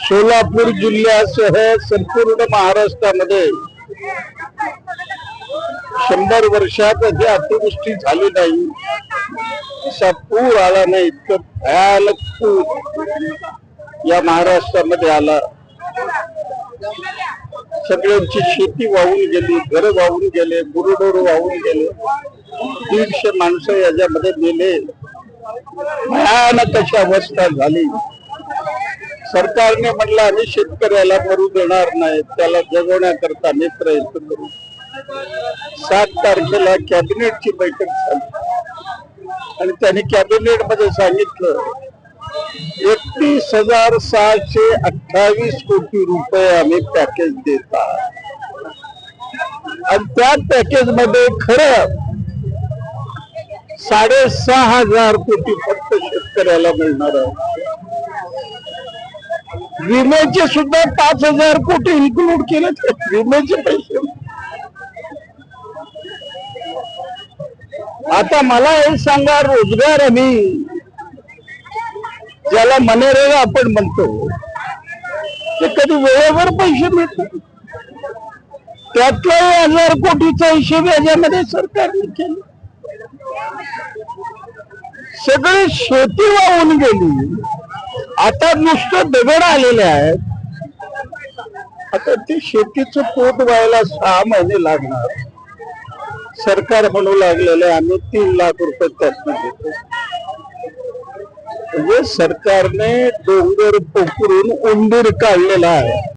सोलापूर जिल्ह्यासह संपूर्ण महाराष्ट्रामध्ये 100 वर्षात अशी अतिवृष्टी झाली नाही, असा पूर आला नाही, इतकं भयानक पूर या महाराष्ट्रामध्ये आला। सगळ्यांची शेती वाहून गेली, घर वाहून गेले, गुरुढोर वाहून गेले, 150 माणसं याच्यामध्ये मेले, भयानक अशी अवस्था झाली। सरकारने म्हटलं आम्ही शेतकऱ्याला मरू देणार नाही, त्याला जगवण्याकरता आम्ही प्रयत्न करू। 7 तारखेला कॅबिनेटची बैठक झाली आणि त्यांनी कॅबिनेट मध्ये सांगितलं 31,628 कोटी रुपये आम्ही पॅकेज देतात आणि त्या पॅकेज मध्ये खरं 6,500 कोटी फक्त शेतकऱ्याला मिळणार आहे। विम्याचे सुद्धा 5,000 कोटी इन्क्लूड केले, विम्याचे पैसे। आता मला हे सांगा, रोजगार आम्ही ज्याला मनरेगा आपण म्हणतो ते कधी वेळेवर पैसे मिळतात? त्यातला 1,000 कोटीचा हिशेब याच्यामध्ये सरकारने केला। सगळी शेती वाहून गेली, आता नुसतं दगड आलेले आहेत। आता ते शेतीचं पोट व्हायला 6 महिने लागणार। सरकार म्हणू लागलेलं आम्ही 3 लाख रुपये त्यातनं देतो। म्हणजे सरकारने डोंगर पोखरून उंदीर काढलेला आहे।